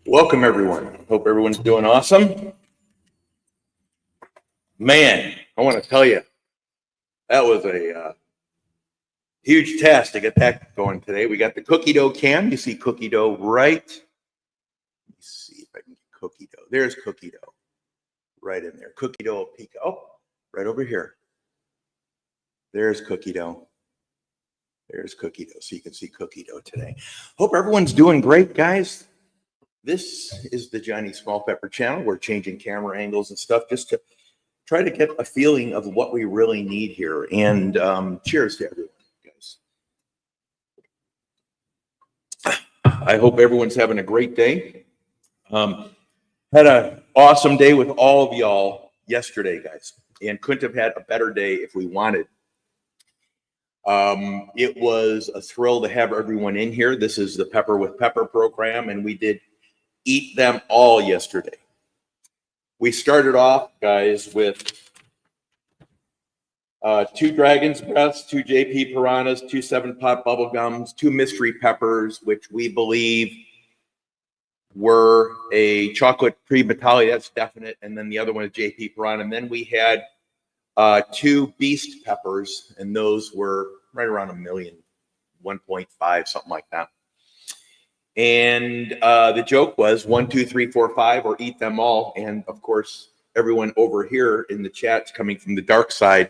Welcome, everyone. Hope everyone's doing awesome. Man, I want to tell you, that was a huge task to get that going today. We got the cookie dough can. You see cookie dough right. Let me see if I can get cookie dough. There's cookie dough right in there. Cookie dough pica. Oh, right over here. There's cookie dough. There's cookie dough. So you can see cookie dough today. Hope everyone's doing great, guys. This is the Johnny Small Pepper channel. We're changing camera angles and stuff just to try to get a feeling of what we really need here. And cheers to everyone, guys. I hope everyone's having a great day. Had an awesome day with all of y'all yesterday, guys, and couldn't have had a better day if we wanted. It was a thrill to have everyone in here. This is the Pepper with Pepper program, and we did eat them all yesterday. We started off, guys, with 2 Dragon's Breaths, 2 JP Piranhas, 2 7-Pot Bubblegums, 2 Mystery Peppers, which we believe were a chocolate pre-Batali, that's definite, and then the other one is JP Piranha. And then we had 2 Beast Peppers, and those were right around $1 million, 1.5, something like that. And the joke was 1, 2, 3, 4, 5, or eat them all. And of course, everyone over here in the chat's coming from the dark side.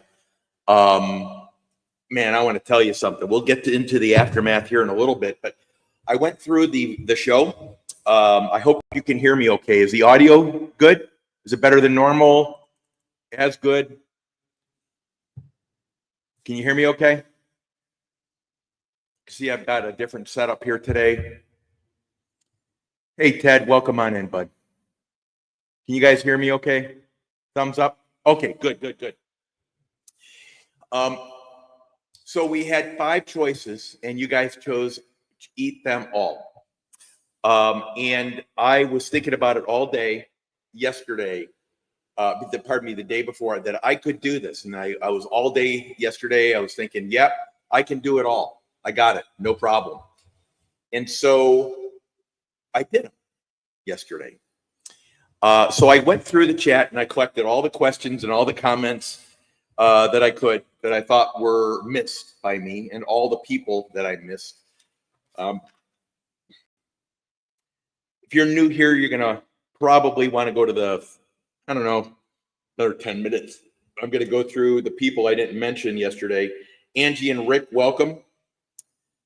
Man, I want to tell you something. We'll get into the aftermath here in a little bit, but I went through the show. I hope you can hear me okay. Is the audio good? Is it better than normal? As good? Can you hear me okay? See, I've got a different setup here today. Hey, Ted, welcome on in, bud. Can you guys hear me okay? Thumbs up? Okay, good. So we had 5 choices, and you guys chose to eat them all. And I was thinking about it all day yesterday, the day before, that I could do this. And I was all day yesterday, I was thinking, yep, I can do it all. I got it, no problem. And so I did them yesterday. So I went through the chat and I collected all the questions and all the comments that I thought were missed by me, and all the people that I missed. If you're new here, you're going to probably want to go to another 10 minutes. I'm going to go through the people I didn't mention yesterday. Angie and Rick, welcome.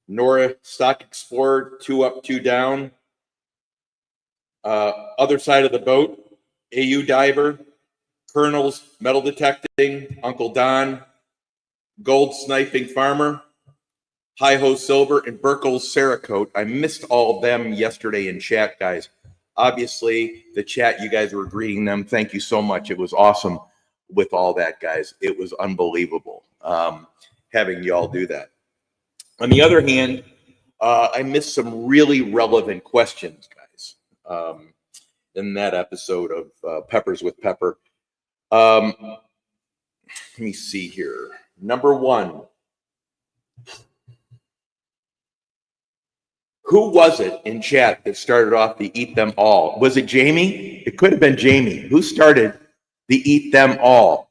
Nora, Stock Explorer, 2 up, 2 down. Other side of the boat, AU Diver, Colonel's Metal Detecting, Uncle Don, Gold Sniping Farmer, Hi-Ho Silver, and Burkle's Cerakote. I missed all of them yesterday in chat, guys. Obviously, the chat, you guys were greeting them. Thank you so much. It was awesome with all that, guys. It was unbelievable having y'all do that. On the other hand, I missed some really relevant questions, guys, in that episode of Peppers with Pepper. Let me see here. Number 1. Who was it in chat that started off the eat them all? Was it Jamie? It could have been Jamie. Who started the eat them all?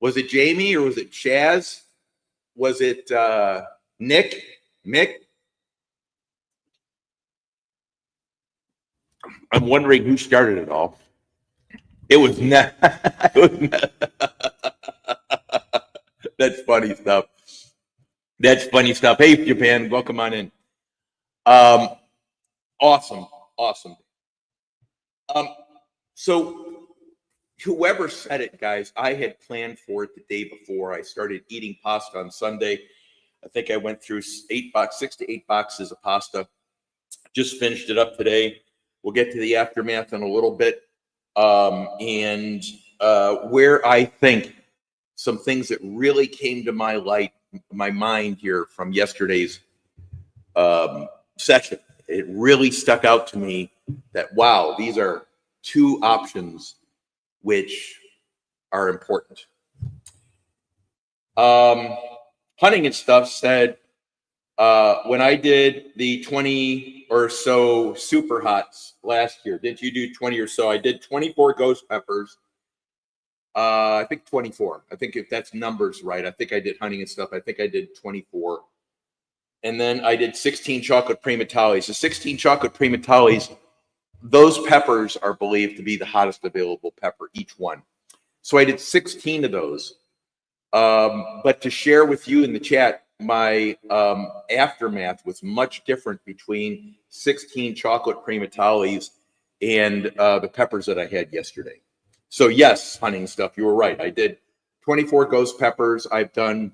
Was it Jamie or was it Chaz? Was it Nick? Mick? I'm wondering who started it all. It was not. That's funny stuff. Hey, Japan, welcome on in. Awesome. So whoever said it, guys, I had planned for it the day before. I started eating pasta on Sunday. I think I went through 6 to 8 boxes of pasta. Just finished it up today. We'll get to the aftermath in a little bit. And where I think some things that really came to my mind here from yesterday's session, it really stuck out to me that, wow, these are 2 options which are important. Hunting and Stuff said, when I did the 20 or so super hots last year. Didn't you do 20 or so? I did 24 ghost peppers. I think 24. I think if that's numbers right, I think I did hunting and stuff. I think I did 24. And then I did 16 chocolate primatalis. The 16 chocolate primatalis, those peppers are believed to be the hottest available pepper, each one. So I did 16 of those. But to share with you in the chat, my aftermath was much different between 16 chocolate primatalis and the peppers that I had yesterday. So yes, hunting stuff, you were right. I did 24 ghost peppers. I've done,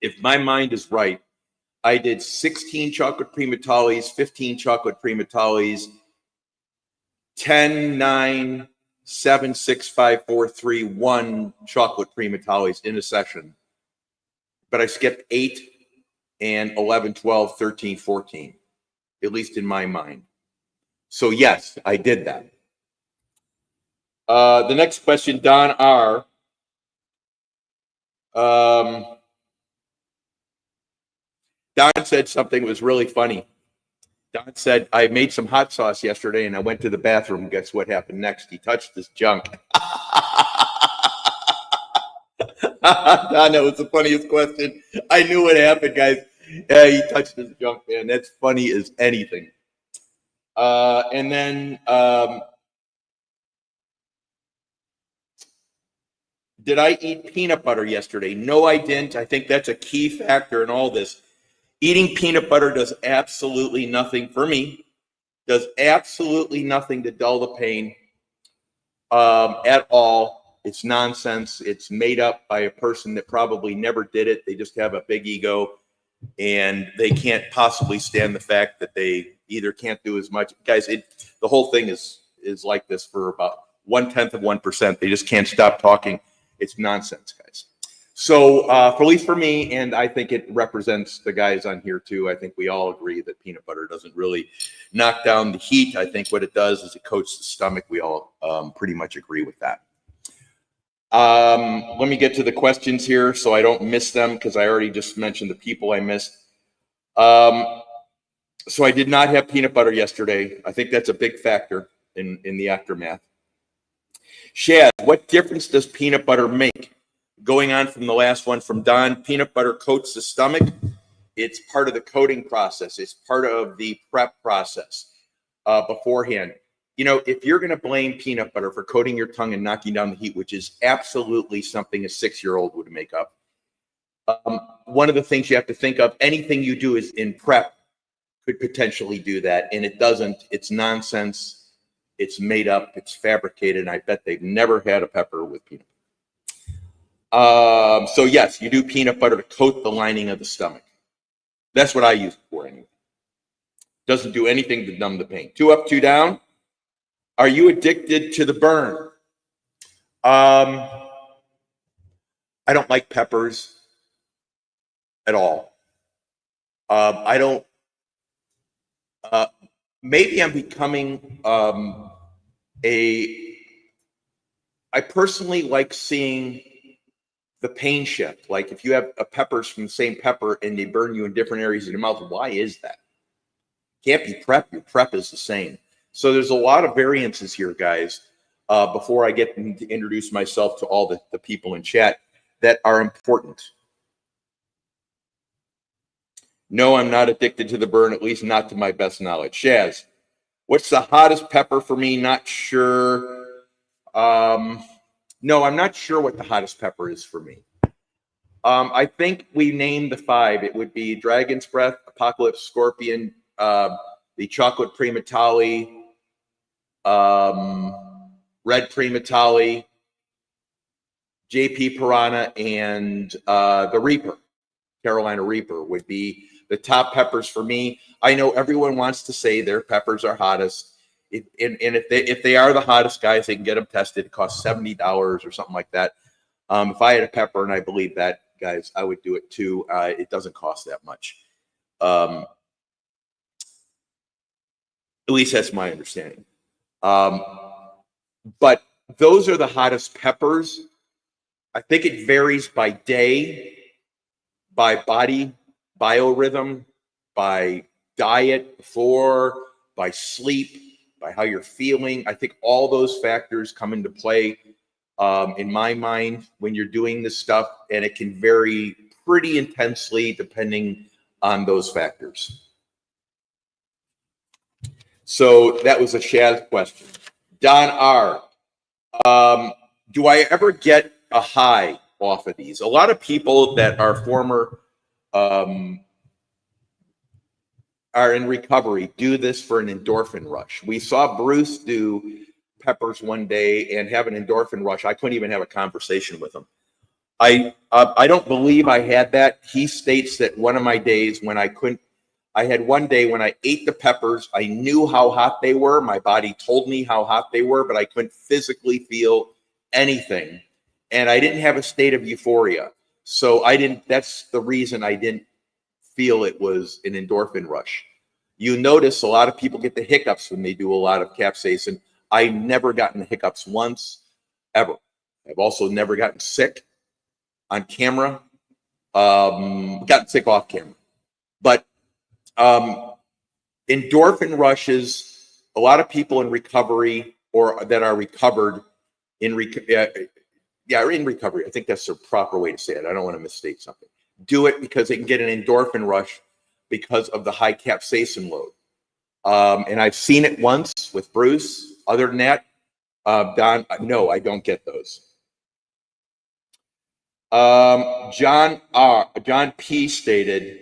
if my mind is right, I did 16 chocolate primatalis, 15 chocolate primatalis, 10, 9, 7, 6, 5, 4, 3, 1 chocolate primatalis in a session. But I skipped 8 and 11, 12, 13, 14, at least in my mind. So yes, I did that. The next question, Don R. Don said something that was really funny. Don said, I made some hot sauce yesterday and I went to the bathroom. Guess what happened next? He touched his junk. Don, that was the funniest question. I knew what happened, guys. Yeah, he touched his junk, man. That's funny as anything. And then, did I eat peanut butter yesterday? No, I didn't. I think that's a key factor in all this. Eating peanut butter does absolutely nothing for me. Does absolutely nothing to dull the pain at all. It's nonsense. It's made up by a person that probably never did it. They just have a big ego, and they can't possibly stand the fact that they either can't do as much. Guys, the whole thing is like this for about 0.1%. They just can't stop talking. It's nonsense, guys. So, at least for me, and I think it represents the guys on here too, I think we all agree that peanut butter doesn't really knock down the heat. I think what it does is it coats the stomach. We all pretty much agree with that. Let me get to the questions here so I don't miss them, because I already just mentioned the people I missed. So I did not have peanut butter yesterday. I think that's a big factor in the aftermath. Shad, what difference does peanut butter make? Going on from the last one from Don, peanut butter coats the stomach. It's part of the coating process. It's part of the prep process beforehand. You know, if you're going to blame peanut butter for coating your tongue and knocking down the heat, which is absolutely something a 6-year-old would make up, one of the things you have to think of, anything you do is in prep could potentially do that, and it doesn't. It's nonsense. It's made up. It's fabricated, and I bet they've never had a pepper with peanut butter. So yes, you do peanut butter to coat the lining of the stomach. That's what I use it for anyway. Doesn't do anything to numb the pain. 2 up, 2 down. Are you addicted to the burn? I don't like peppers at all. I don't. Maybe I'm becoming I personally like seeing the pain shift. Like if you have peppers from the same pepper and they burn you in different areas of your mouth, why is that? Can't be prep. Your prep is the same. So there's a lot of variances here, guys. Before I get to introduce myself to all the people in chat that are important. No, I'm not addicted to the burn, at least not to my best knowledge. Shaz, what's the hottest pepper for me? Not sure. No, I'm not sure what the hottest pepper is for me. I think we named the 5. It would be Dragon's Breath, Apocalypse Scorpion, the Chocolate Primatali, Red Primatali, JP Piranha, and the Reaper, Carolina Reaper would be the top peppers for me. I know everyone wants to say their peppers are hottest. If they are the hottest, guys, they can get them tested. It costs $70 or something like that. If I had a pepper, and I believe that, guys, I would do it too. It doesn't cost that much. At least that's my understanding. But those are the hottest peppers. I think it varies by day, by body biorhythm, by diet before, by sleep, by how you're feeling. I think all those factors come into play in my mind when you're doing this stuff, and it can vary pretty intensely depending on those factors. So that was a Shaz question. Don R. Do I ever get a high off of these? A lot of people that are former are in recovery do this for an endorphin rush. We saw Bruce do peppers one day and have an endorphin rush. I couldn't even have a conversation with him. I don't believe I had that. He states that one of my days when I couldn't, I had one day when I ate the peppers, I knew how hot they were. My body told me how hot they were, but I couldn't physically feel anything. And I didn't have a state of euphoria. So that's the reason I didn't feel it was an endorphin rush. You notice a lot of people get the hiccups when they do a lot of capsaicin. I never gotten the hiccups once, ever. I've also never gotten sick on camera, gotten sick off camera. But endorphin rushes, a lot of people in recovery or that are recovered in recovery. I think that's the proper way to say it. I don't want to misstate something. Do it because they can get an endorphin rush because of the high capsaicin load. And I've seen it once with Bruce. Other than that, Don, no, I don't get those. John P stated,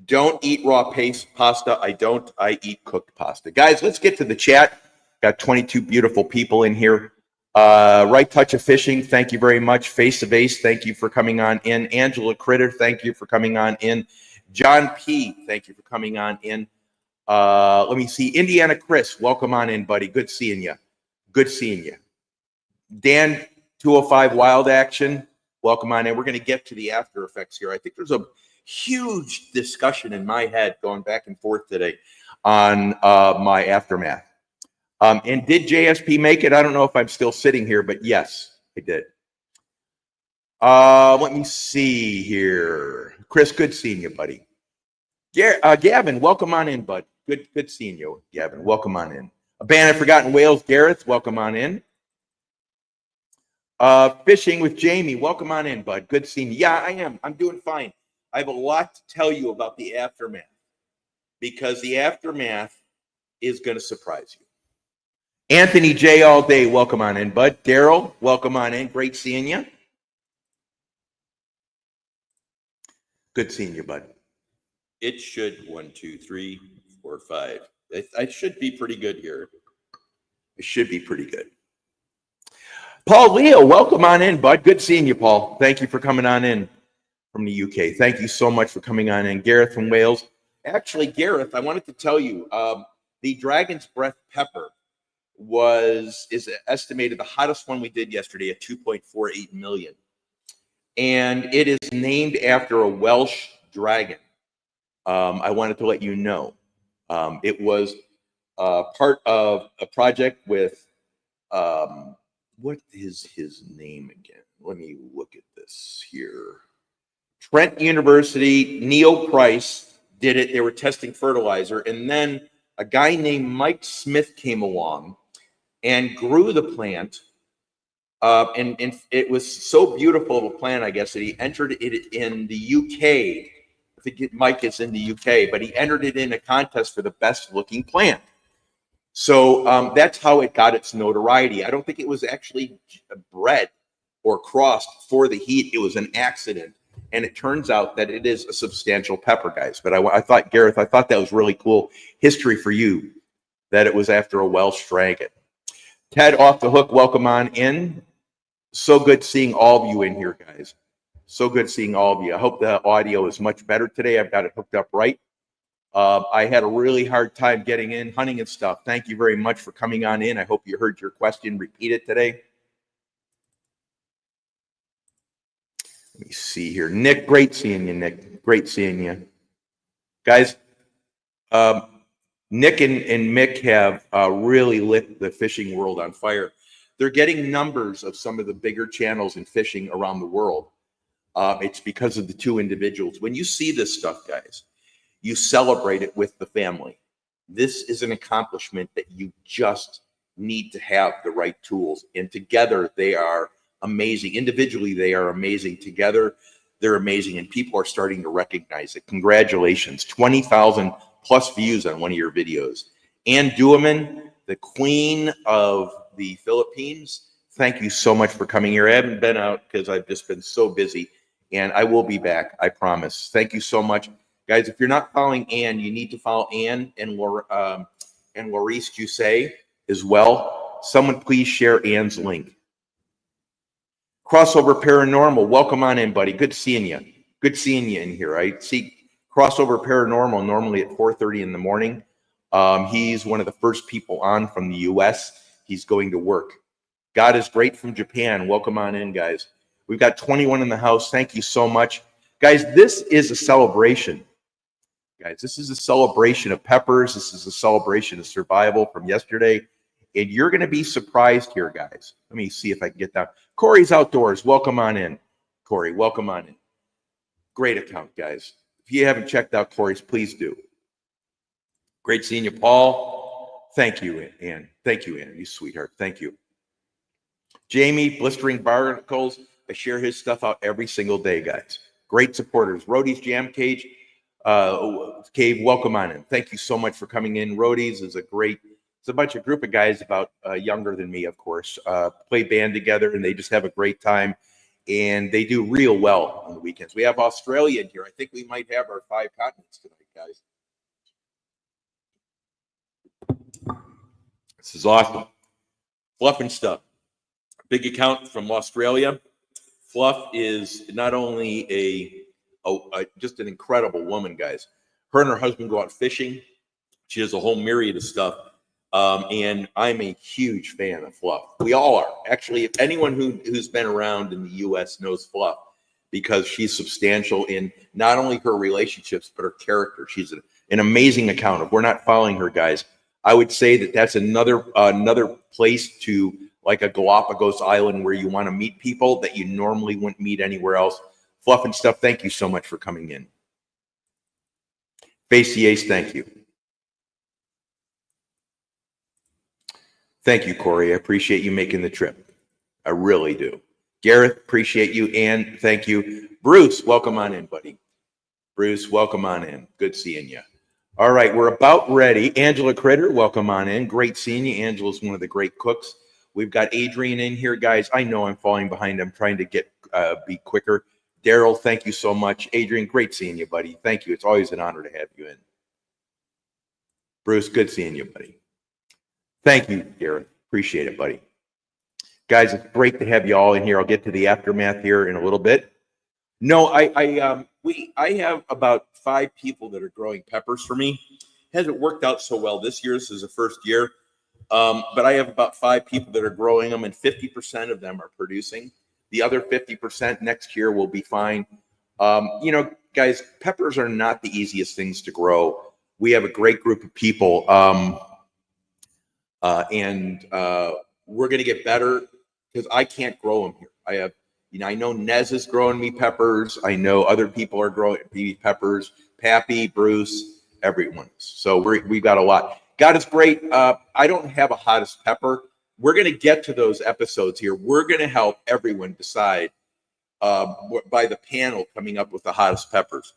don't eat raw pasta. I eat cooked pasta. Guys, let's get to the chat. Got 22 beautiful people in here. Right Touch of Fishing, thank you very much. Face of Ace, thank you for coming on in. Angela Critter, thank you for coming on in. John P, thank you for coming on in. Let me see. Indiana Chris, welcome on in, buddy. Good seeing you. Good seeing you. Dan 205 Wild Action, welcome on in. We're going to get to the after effects here. I think there's a huge discussion in my head going back and forth today on my aftermath. And did JSP make it? I don't know if I'm still sitting here, but yes, I did. Let me see here. Chris, good seeing you, buddy. Gavin, welcome on in, bud. Good seeing you, Gavin. Welcome on in. A band I've forgotten Wales, Gareth, welcome on in. Fishing with Jamie, welcome on in, bud. Good seeing you. Yeah, I am. I'm doing fine. I have a lot to tell you about the aftermath because the aftermath is going to surprise you. Anthony J. all day, welcome on in, bud. Daryl, welcome on in. Great seeing you. Good seeing you, bud. It should 1, 2, 3, 4, 5. I should be pretty good here. It should be pretty good. Paul Leo, welcome on in, bud. Good seeing you, Paul. Thank you for coming on in from the UK. Thank you so much for coming on in. Gareth from Wales. Actually, Gareth, I wanted to tell you, the Dragon's Breath pepper is estimated the hottest one we did yesterday at 2.48 million. And it is named after a Welsh dragon. I wanted to let you know. It was part of a project with, what is his name again? Let me look at this here. Trent University, Neil Price did it. They were testing fertilizer. And then a guy named Mike Smith came along and grew the plant. And it was so beautiful of a plant, I guess, that he entered it in the UK. I think Mike is in the UK, but he entered it in a contest for the best looking plant. So that's how it got its notoriety. I don't think it was actually bred or crossed for the heat. It was an accident. And it turns out that it is a substantial pepper, guys. But I thought, Gareth, I thought that was really cool history for you, that it was after a Welsh dragon. Ted Off the Hook, welcome on in. So good seeing all of you in here, guys. So good seeing all of you. I hope the audio is much better today. I've got it hooked up right. I had a really hard time getting in, hunting and stuff. Thank you very much for coming on in. I hope you heard your question repeated today. Let me see here. Nick, great seeing you, Nick. Great seeing you. Guys, Nick and Mick have really lit the fishing world on fire. They're getting numbers of some of the bigger channels in fishing around the world. It's because of the two individuals. When you see this stuff, guys, You celebrate it with the family. This is an accomplishment that you just need to have the right tools. And together they are amazing. Individually, they are amazing. Together, they're amazing. And people are starting to recognize it. Congratulations. 20,000 plus views on one of your videos. Ann Dueman, the queen of the Philippines, thank you so much for coming here. I haven't been out because I've just been so busy. And I will be back, I promise. Thank you so much. Guys, if you're not following Ann, you need to follow Ann and Laurice Jusset as well. Someone please share Ann's link. Crossover Paranormal, welcome on in, buddy. Good seeing you. Good seeing you in here. I see Crossover Paranormal normally at 4:30 in the morning. He's one of the first people on from the U.S. He's going to work. God is great from Japan. Welcome on in, guys. We've got 21 in the house. Thank you so much. Guys, this is a celebration. Guys, this is a celebration of peppers. This is a celebration of survival from yesterday. And you're going to be surprised here, guys. Let me see if I can get that. Corey's Outdoors. Welcome on in. Corey, welcome on in. Great account, guys. If you haven't checked out Corey's, please do. Great seeing you, Paul. Thank you, Ann. Thank you, Ann. You sweetheart. Thank you. Jamie, Blistering Barnacles. I share his stuff out every single day, guys. Great supporters. Roadies Jam Cage. Cave, welcome on in. Thank you so much for coming in. Roadies is it's a bunch of group of guys about younger than me, of course, play band together, and they just have a great time, and they do real well on the weekends. We have Australia in here. I think we might have our 5 continents tonight, guys. This is awesome. Fluff and Stuff. Big account from Australia. Fluff is not only just an incredible woman, guys. Her and her husband go out fishing. She has a whole myriad of stuff. And I'm a huge fan of Fluff. We all are. Actually, if anyone who's been around in the U.S. knows Fluff, because she's substantial in not only her relationships, but her character. She's an amazing account. If we're not following her, guys, I would say that that's another place to, like a Galapagos Island, where you want to meet people that you normally wouldn't meet anywhere else. Fluff and Stuff, thank you so much for coming in. Face the Ace, thank you. Thank you, Corey. I appreciate you making the trip. I really do. Gareth, appreciate you. And thank you. Bruce, welcome on in, buddy. Bruce, welcome on in. Good seeing you. All right, we're about ready. Angela Critter, welcome on in. Great seeing you. Angela's one of the great cooks. We've got Adrian in here, guys. I know I'm falling behind. I'm trying to be quicker. Daryl, thank you so much. Adrian, great seeing you, buddy. Thank you. It's always an honor to have you in. Bruce, good seeing you, buddy. Thank you, Gareth. Appreciate it, buddy. Guys, it's great to have you all in here. I'll get to the aftermath here in a little bit. No, I have about 5 people that are growing peppers for me. Hasn't worked out so well this year. This is the first year. But I have about 5 people that are growing them, and 50% of them are producing. The other 50% next year will be fine. You know, guys, peppers are not the easiest things to grow. We have a great group of people, and we're going to get better, because I can't grow them here. I know Nez is growing me peppers. I know other people are growing me peppers. Pappy, Bruce, everyone. So we've got a lot. God is great. I don't have a hottest pepper. We're going to get to those episodes here. We're going to help everyone decide by the panel coming up with the hottest peppers.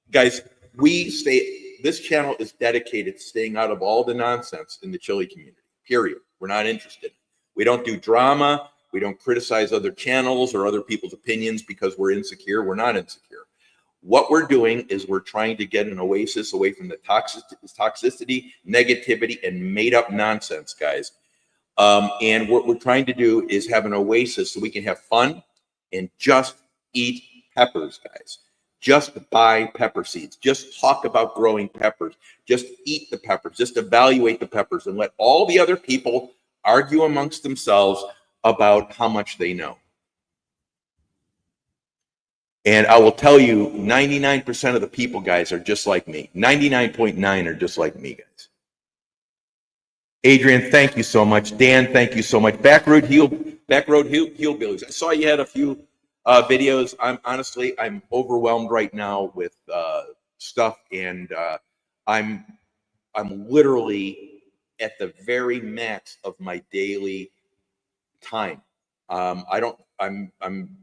Guys, this channel is dedicated to staying out of all the nonsense in the chili community, period. We're not interested. We don't do drama. We don't criticize other channels or other people's opinions because we're insecure. We're not insecure. What we're doing is we're trying to get an oasis away from the toxicity, negativity, and made-up nonsense, guys. And what we're trying to do is have an oasis so we can have fun and just eat peppers, guys. Just buy pepper seeds. Just talk about growing peppers. Just eat the peppers. Just evaluate the peppers and let all the other people argue amongst themselves about how much they know. And I will tell you, 99% of the people, guys, are just like me. 99.9 are just like me, guys. Adrian, thank you so much. Dan, thank you so much. Backroad Hillbillies. I saw you had a few videos. I'm overwhelmed right now with stuff, and I'm literally at the very max of my daily time. I'm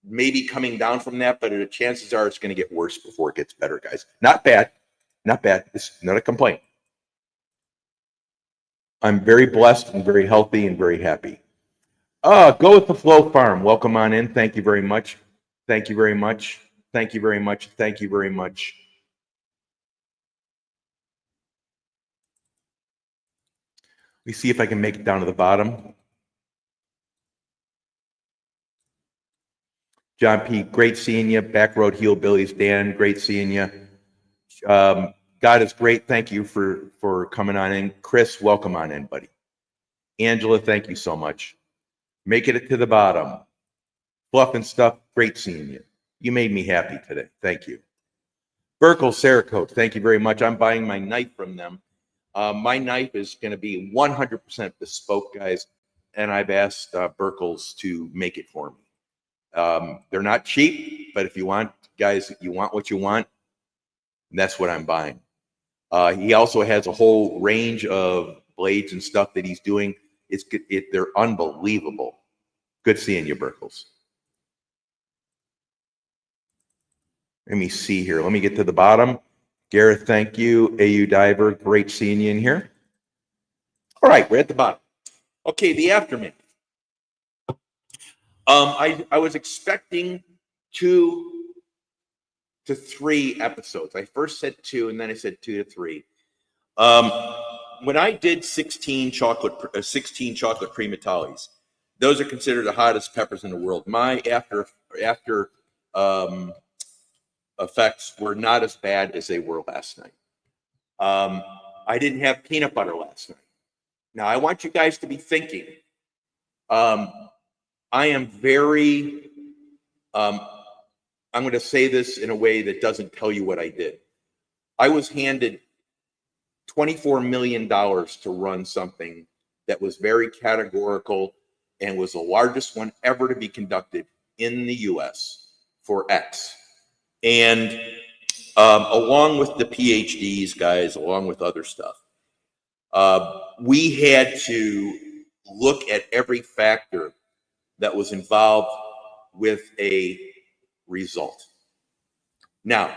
maybe coming down from that, but the chances are it's going to get worse before it gets better, guys. Not bad. It's not a complaint. I'm very blessed and very healthy and very happy. Go with the Flow Farm. Welcome on in. Thank you very much. Thank you very much. Thank you very much. Thank you very much. Let me see if I can make it down to the bottom. John P., great seeing you. Back Road Hillbillies. Dan, great seeing you. God is great. Thank you for coming on in. Chris, welcome on in, buddy. Angela, thank you so much. Making it to the bottom. Fluff and stuff, great seeing you. You made me happy today. Thank you. Burkle Cerakote, thank you very much. I'm buying my knife from them. My knife is going to be 100% bespoke, guys, and I've asked Burkles to make it for me. They're not cheap, but if you want, guys, you want what you want, that's what I'm buying. He also has a whole range of blades and stuff that he's doing. They're unbelievable. Good seeing you, Burkles. Let me see here. Let me get to the bottom. Gareth, thank you. AU Diver, great seeing you in here. All right, we're at the bottom. Okay, the aftermath. I was expecting 2 to 3 episodes. I first said 2, and then I said 2 to 3. When I did 16 chocolate cream Italis, those are considered the hottest peppers in the world. My after effects were not as bad as they were last night. I didn't have peanut butter last night. Now I want you guys to be thinking. I am very. I'm going to say this in a way that doesn't tell you what I did. I was handed $24 million to run something that was very categorical and was the largest one ever to be conducted in the U.S. for X. And along with the PhDs, guys, along with other stuff, we had to look at every factor that was involved with a result. Now,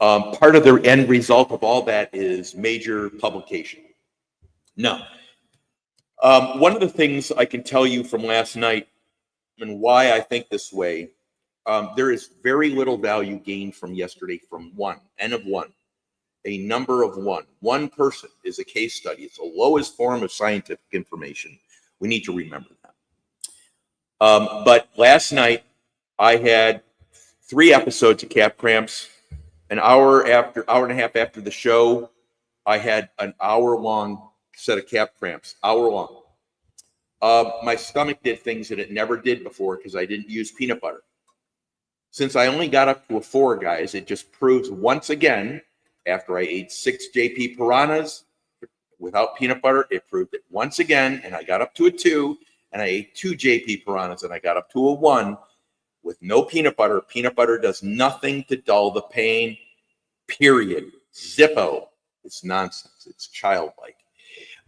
part of the end result of all that is major publication. Now, one of the things I can tell you from last night and why I think this way, there is very little value gained from yesterday from one, N of one, a number of one. One person is a case study. It's the lowest form of scientific information. We need to remember that. But last night, I had 3 episodes of Cap Cramps. An hour and a half after the show, I had an hour-long set of Cap Cramps, hour-long. My stomach did things that it never did before because I didn't use peanut butter. Since I only got up to a 4, guys, it just proves once again, after I ate 6 JP Piranhas without peanut butter, it proved it once again, and I got up to a 2, and I ate 2 JP Piranhas, and I got up to a 1 with no peanut butter. Peanut butter does nothing to dull the pain, period. Zippo. It's nonsense. It's childlike.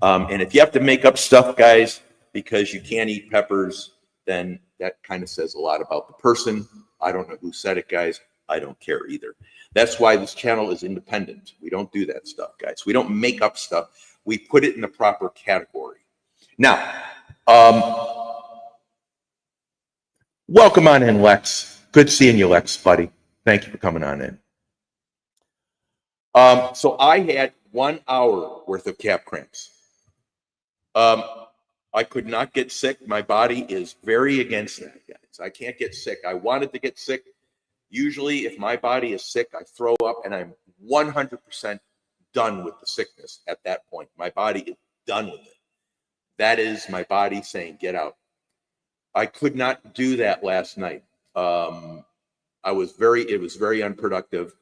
And if you have to make up stuff, guys, because you can't eat peppers, then that kind of says a lot about the person. I don't know who said it, guys. I don't care either. That's why this channel is independent. We don't do that stuff, guys. We don't make up stuff. We put it in the proper category. Now, welcome on in, Lex. Good seeing you, Lex, buddy. Thank you for coming on in. So I had 1 hour worth of Cap Cramps. I could not get sick. My body is very against that, guys. I can't get sick. I wanted to get sick. Usually, if my body is sick, I throw up, and I'm 100% done with the sickness at that point. My body is done with it. That is my body saying, get out. I could not do that last night. It was very unproductive.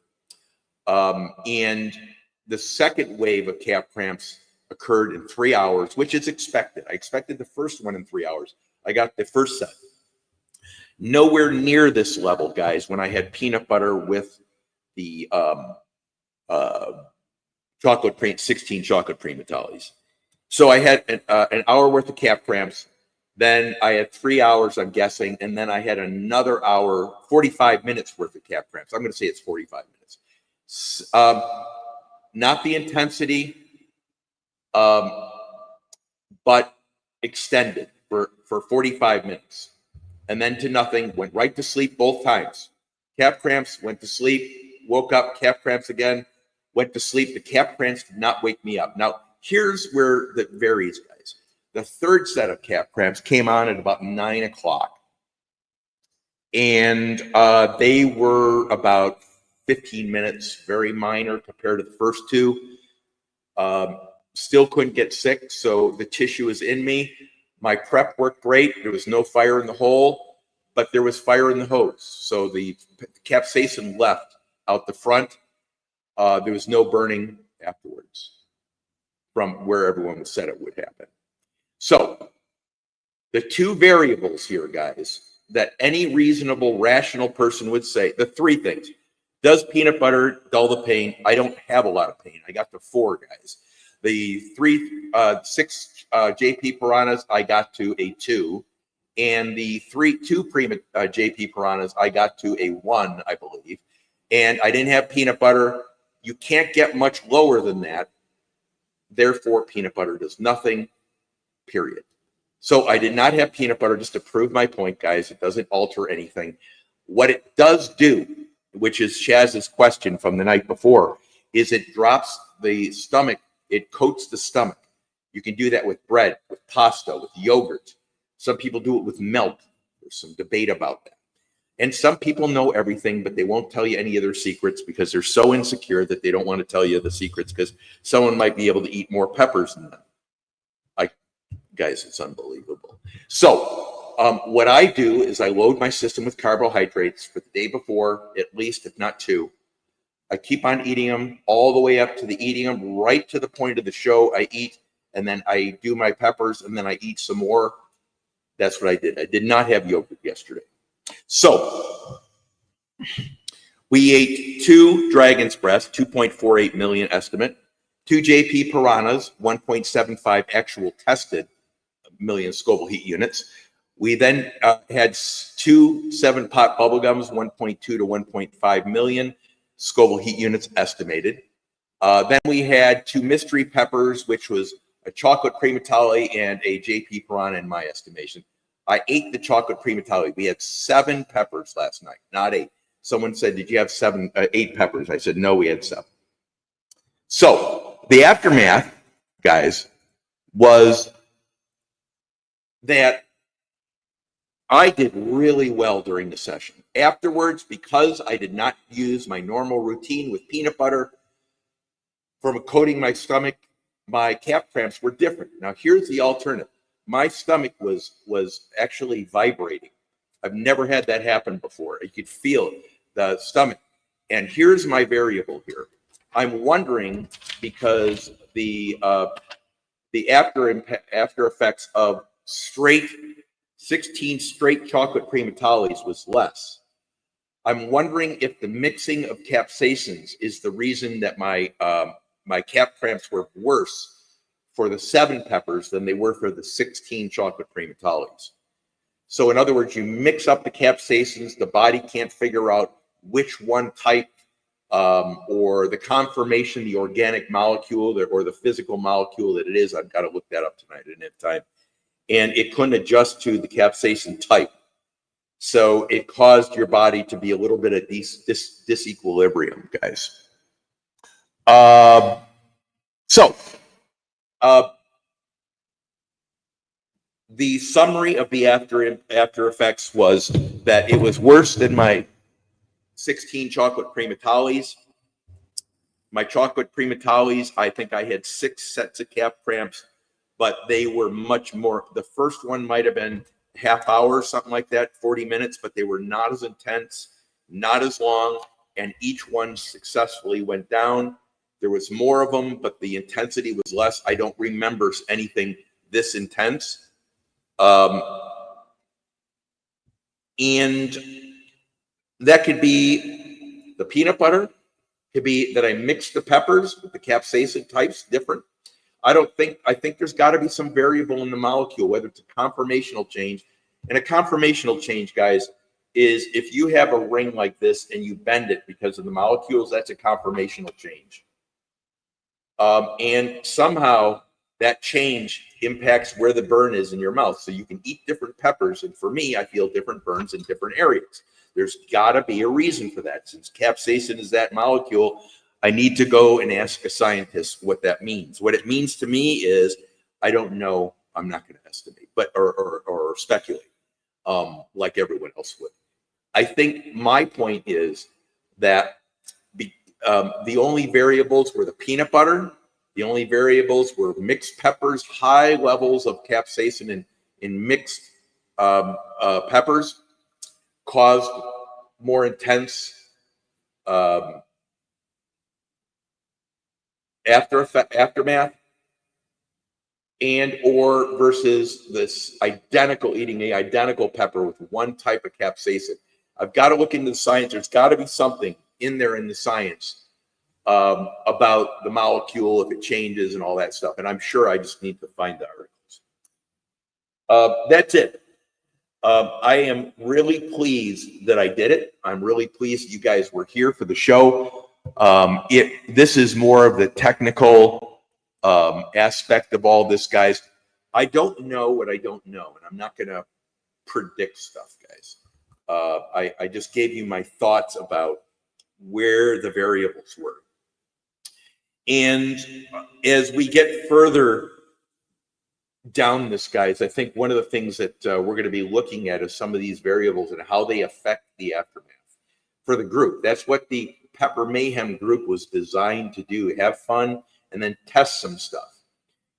And the second wave of Cap Cramps occurred in 3 hours, which is expected. I expected the first one in 3 hours. I got the first set. Nowhere near this level, guys, when I had peanut butter with the chocolate cream, 16 chocolate Primatalis. So I had an hour worth of calf cramps. Then I had 3 hours, I'm guessing, and then I had another hour, 45 minutes worth of calf cramps. I'm going to say it's 45 minutes. Not the intensity, but extended for 45 minutes. And then to nothing, went right to sleep both times. Calf cramps, went to sleep, woke up, calf cramps again, went to sleep. The calf cramps did not wake me up. Now, here's where that varies, guys. The third set of calf cramps came on at about 9 o'clock. And they were about 15 minutes, very minor compared to the first two. Still couldn't get sick, so the tissue is in me. My prep worked great. There was no fire in the hole, but there was fire in the hose. So the capsaicin left out the front. There was no burning afterwards from where everyone said it would happen. So the two variables here, guys, that any reasonable, rational person would say, the three things. Does peanut butter dull the pain? I don't have a lot of pain. I got to 4, guys. The 6 JP Piranhas, I got to a 2. And the 2 Prima JP Piranhas, I got to a 1, I believe. And I didn't have peanut butter. You can't get much lower than that. Therefore, peanut butter does nothing, period. So I did not have peanut butter, just to prove my point, guys. It doesn't alter anything. What it does do, which is Chaz's question from the night before, is it drops the stomach. It coats the stomach. You can do that with bread, with pasta, with yogurt. Some people do it with milk. There's some debate about that. And some people know everything, but they won't tell you any of their secrets because they're so insecure that they don't want to tell you the secrets because someone might be able to eat more peppers than them. Guys, it's unbelievable. So what I do is I load my system with carbohydrates for the day before, at least, if not 2. I keep on eating them all the way up to the eating them right to the point of the show. I eat, and then I do my peppers, and then I eat some more. That's what I did. I did not have yogurt yesterday. So we ate 2 Dragon's Breath, 2.48 million estimate, 2 JP Piranhas, 1.75 actual tested million Scoville heat units. We then had 2 7-pot bubblegums, 1.2 to 1.5 million Scoville heat units estimated. Then we had 2 mystery peppers, which was a chocolate Primatali and a JP Piranha in my estimation. I ate the chocolate Primatali. We had 7 peppers last night, not 8. Someone said, "Did you have 8 peppers?" I said, "No, we had 7." So the aftermath, guys, was that I did really well during the session. Afterwards, because I did not use my normal routine with peanut butter from coating my stomach, my calf cramps were different. Now, here's the alternative. My stomach was actually vibrating. I've never had that happen before. You could feel the stomach. And here's my variable here. I'm wondering, because the after effects of 16 straight chocolate Primatalis was less. I'm wondering if the mixing of capsaicins is the reason that my calf cramps were worse for the 7 peppers than they were for the 16 chocolate Primatalis. So in other words, you mix up the capsaicins, the body can't figure out which one type or the conformation, the organic molecule or the physical molecule that it is. I've got to look that up tonight. I didn't have time. And it couldn't adjust to the capsaicin type. So it caused your body to be a little bit at disequilibrium, guys. The summary of the after effects was that it was worse than my 16 chocolate Primatalis. My chocolate Primatalis, I think I had 6 sets of calf cramps, but they were much more. The first one might have been half hour, something like that, 40 minutes, but they were not as intense, not as long, and each one successfully went down. There was more of them, but the intensity was less. I don't remember anything this intense. And that could be the peanut butter. Could be that I mixed the peppers with the capsaicin types different. I think there's got to be some variable in the molecule, whether it's a conformational change. And a conformational change, guys, is if you have a ring like this and you bend it because of the molecules, that's a conformational change. And somehow that change impacts where the burn is in your mouth. So you can eat different peppers. And for me, I feel different burns in different areas. There's got to be a reason for that. Since capsaicin is that molecule, I need to go and ask a scientist what that means. What it means to me is I don't know. I'm not going to estimate, but or speculate like everyone else would. I think my point is that the only variables were the peanut butter. The only variables were mixed peppers, high levels of capsaicin in mixed peppers caused more intense aftermath, and or versus this eating the identical pepper with one type of capsaicin. I've got to look into the science. There's got to be something in there in the science about the molecule, if it changes and all that stuff. And I'm sure I just need to find the articles. That's it. I am really pleased that I did it. I'm really pleased you guys were here for the show. This is more of the technical aspect of all this, guys. I don't know what I don't know, and I'm not going to predict stuff, guys. I just gave you my thoughts about where the variables were. And as we get further down this, guys, I think one of the things that we're going to be looking at is some of these variables and how they affect the aftermath for the group. That's what the Pepper Mayhem group was designed to do, have fun and then test some stuff.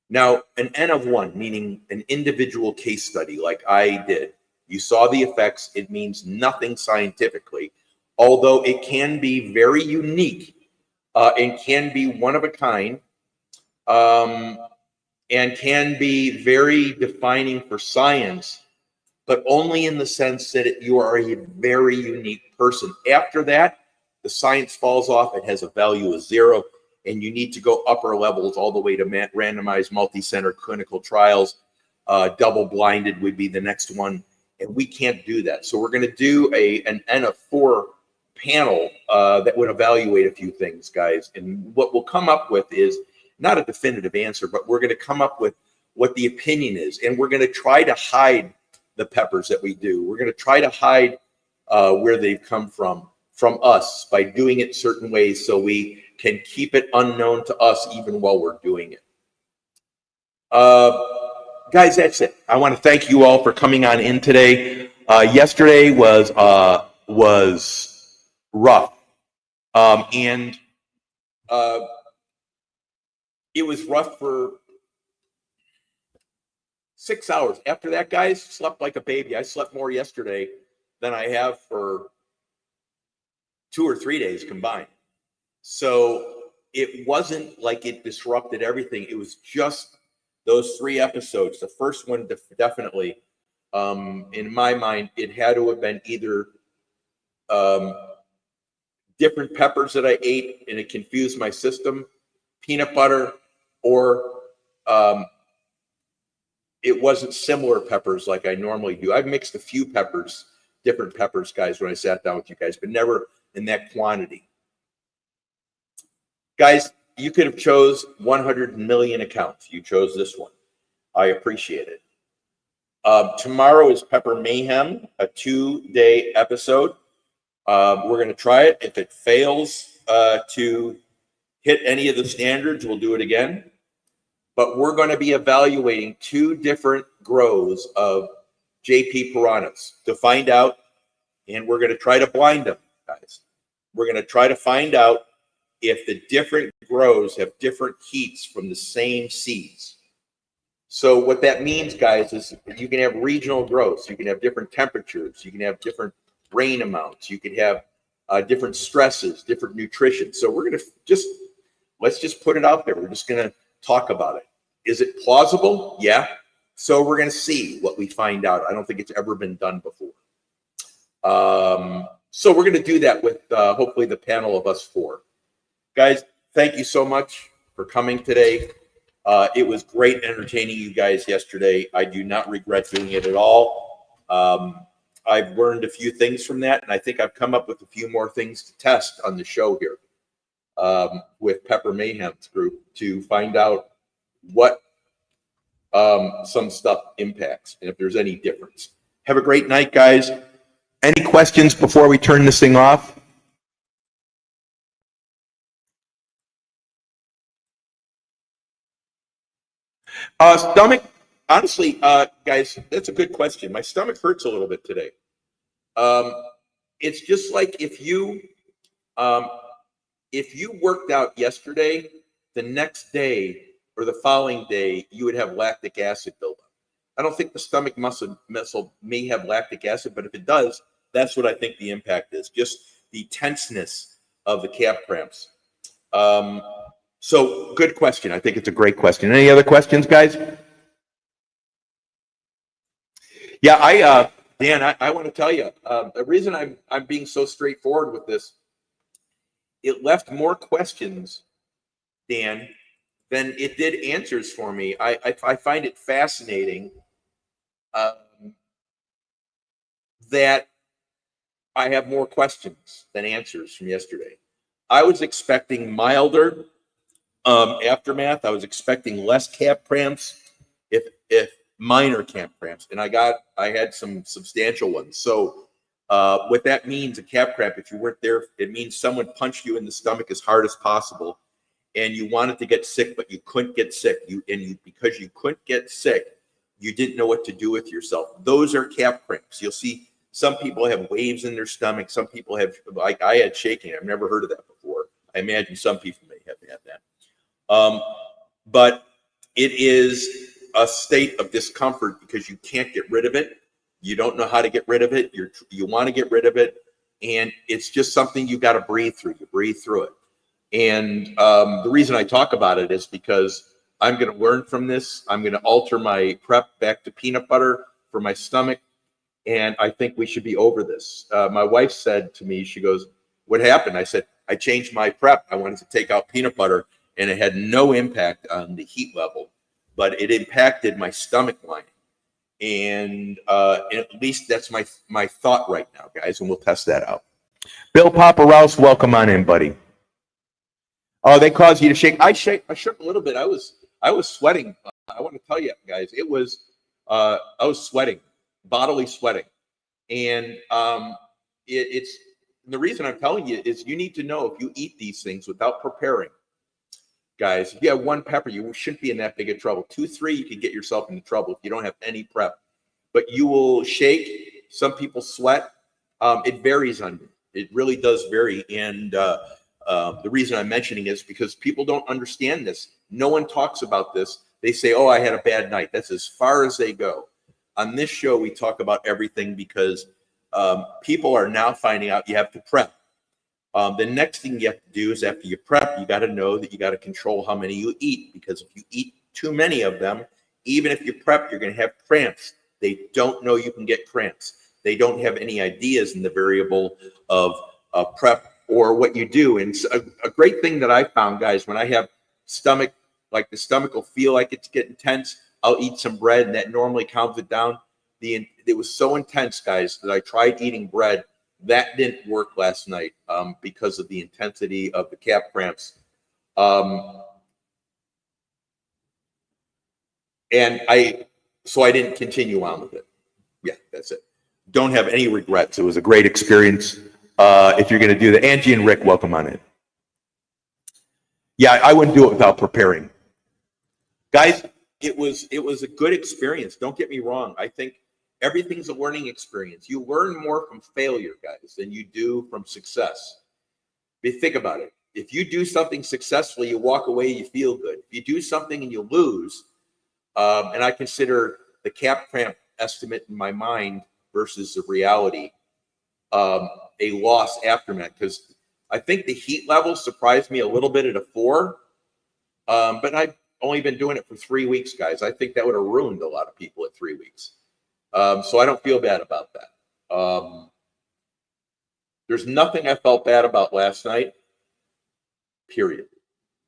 Now, an N of 1, meaning an individual case study like I did, you saw the effects. It means nothing scientifically, although it can be very unique and can be one of a kind. And can be very defining for science, but only in the sense that you are a very unique person. After that, the science falls off. It has a value of 0, and you need to go upper levels all the way to randomized multi-center clinical trials. Double-blinded would be the next one, and we can't do that. So we're going to do an N of 4 panel that would evaluate a few things, guys. And what we'll come up with is not a definitive answer, but we're going to come up with what the opinion is. And we're going to try to hide the peppers that we do. We're going to try to hide where they've come from us by doing it certain ways so we can keep it unknown to us even while we're doing it. Guys, that's it. I want to thank you all for coming on in today. Yesterday was rough. And it was rough for 6 hours. After that, guys, slept like a baby. I slept more yesterday than I have for 2 or 3 days combined. So it wasn't like it disrupted everything. It was just those 3 episodes. The first one definitely, in my mind, it had to have been either different peppers that I ate and it confused my system, peanut butter, or it wasn't similar peppers like I normally do. I've mixed a few peppers, different peppers, guys, when I sat down with you guys, but never in that quantity. Guys, you could have chose 100 million accounts. You chose this one. I appreciate it. Tomorrow is Pepper Mayhem, a 2-day episode. We're going to try it. If it fails to hit any of the standards, we'll do it again. But we're going to be evaluating 2 different grows of JP piranhas to find out, and we're going to try to blind them, guys. We're going to try to find out if the different grows have different heats from the same seeds. So what that means, guys, is you can have regional growths. You can have different temperatures. You can have different rain amounts. You can have different stresses, different nutrition. So we're going to let's just put it out there. We're just going to talk about it. Is it plausible? Yeah. So we're going to see what we find out. I don't think it's ever been done before. So we're going to do that with hopefully the panel of us 4. Guys, thank you so much for coming today. It was great entertaining you guys yesterday. I do not regret doing it at all. I've learned a few things from that, and I think I've come up with a few more things to test on the show here with Pepper Mayhem's group to find out what some stuff impacts and if there's any difference. Have a great night, guys. Any questions before we turn this thing off? Stomach, honestly, guys, that's a good question. My stomach hurts a little bit today. It's just like if you worked out yesterday, the next day or the following day, you would have lactic acid buildup. I don't think the stomach muscle may have lactic acid, but if it does, that's what I think the impact is. Just the tenseness of the calf cramps. So good question. I think it's a great question. Any other questions, guys? Yeah, Dan, I want to tell you, the reason I'm being so straightforward with this, it left more questions, Dan, than it did answers for me. I find it fascinating that I have more questions than answers from yesterday. I was expecting milder aftermath. I was expecting less calf cramps, if minor calf cramps, and I had some substantial ones. So what that means, a calf cramp, if you weren't there, it means someone punched you in the stomach as hard as possible, and you wanted to get sick, but you couldn't get sick. Because you couldn't get sick, you didn't know what to do with yourself. Those are calf cramps. You'll see some people have waves in their stomach. Some people have, like I had, shaking. I've never heard of that before. I imagine some people may have had that. But it is a state of discomfort because you can't get rid of it. You don't know how to get rid of it. You want to get rid of it. And it's just something you got to breathe through. You breathe through it. And the reason I talk about it is because I'm going to learn from this. I'm going to alter my prep back to peanut butter for my stomach. And I think we should be over this. My wife said to me, she goes, "What happened?" I said, "I changed my prep. I wanted to take out peanut butter, and it had no impact on the heat level, but it impacted my stomach lining." And at least that's my thought right now, guys, and we'll test that out. Bill Paparouse, welcome on in, buddy. Oh, they caused you to shake. I shook a little bit. I was sweating. I want to tell you, guys, I was sweating, bodily sweating, and it's the reason I'm telling you is you need to know if you eat these things without preparing. Guys, if you have one pepper, you shouldn't be in that big of trouble. 2, 3, you can get yourself into trouble if you don't have any prep. But you will shake. Some people sweat. It varies on you. It really does vary. And the reason I'm mentioning is because people don't understand this. No one talks about this. They say, "Oh, I had a bad night." That's as far as they go. On this show, we talk about everything because people are now finding out you have to prep. The next thing you have to do is after you prep, you got to know that you got to control how many you eat, because if you eat too many of them, even if you prep, you're going to have cramps. They don't know you can get cramps. They don't have any ideas in the variable of prep or what you do. And a great thing that I found, guys, when I have stomach, like the stomach will feel like it's getting tense, I'll eat some bread, and that normally calms it down. It was so intense, guys, that I tried eating bread. That didn't work last night because of the intensity of the calf cramps. And I didn't continue on with it. Yeah, that's it. Don't have any regrets. It was a great experience. If you're going to do that, Angie and Rick, welcome on in. Yeah, I wouldn't do it without preparing. Guys, it was a good experience. Don't get me wrong. I think everything's a learning experience. You learn more from failure, guys, than you do from success. But think about it. If you do something successfully, you walk away, you feel good. If you do something and you lose, and I consider the calf cramp estimate in my mind versus the reality, a loss aftermath, because I think the heat level surprised me a little bit at a 4, but I've only been doing it for 3 weeks, guys. I think that would have ruined a lot of people at 3 weeks. So I don't feel bad about that. There's nothing I felt bad about last night. period.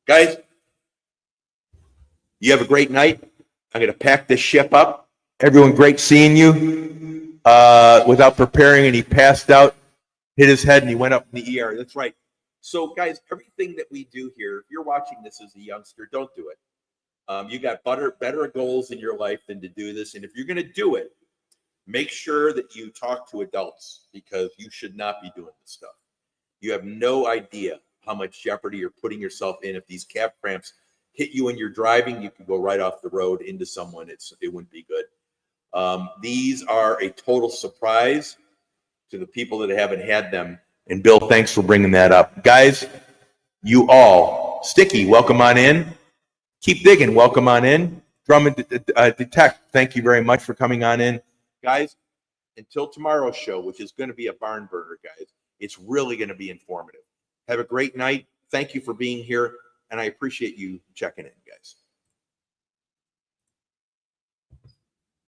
Guys, you have a great night. I'm going to pack this ship up. Everyone, great seeing you. Without preparing, and he passed out, hit his head, and he went up in the ER. That's right. So, guys, everything that we do here, if you're watching this as a youngster, don't do it. You got better goals in your life than to do this. And if you're going to do it, make sure that you talk to adults, because you should not be doing this stuff. You have no idea how much jeopardy you're putting yourself in. If these calf cramps hit you when you're driving, you could go right off the road into someone. It wouldn't be good. These are a total surprise to the people that haven't had them. And Bill, thanks for bringing that up. Guys, you all, Sticky, welcome on in. Keep Digging, welcome on in. Drum and Detect, thank you very much for coming on in. Guys, until tomorrow's show, which is going to be a barn burner, guys, it's really going to be informative. Have a great night. Thank you for being here, and I appreciate you checking in, guys.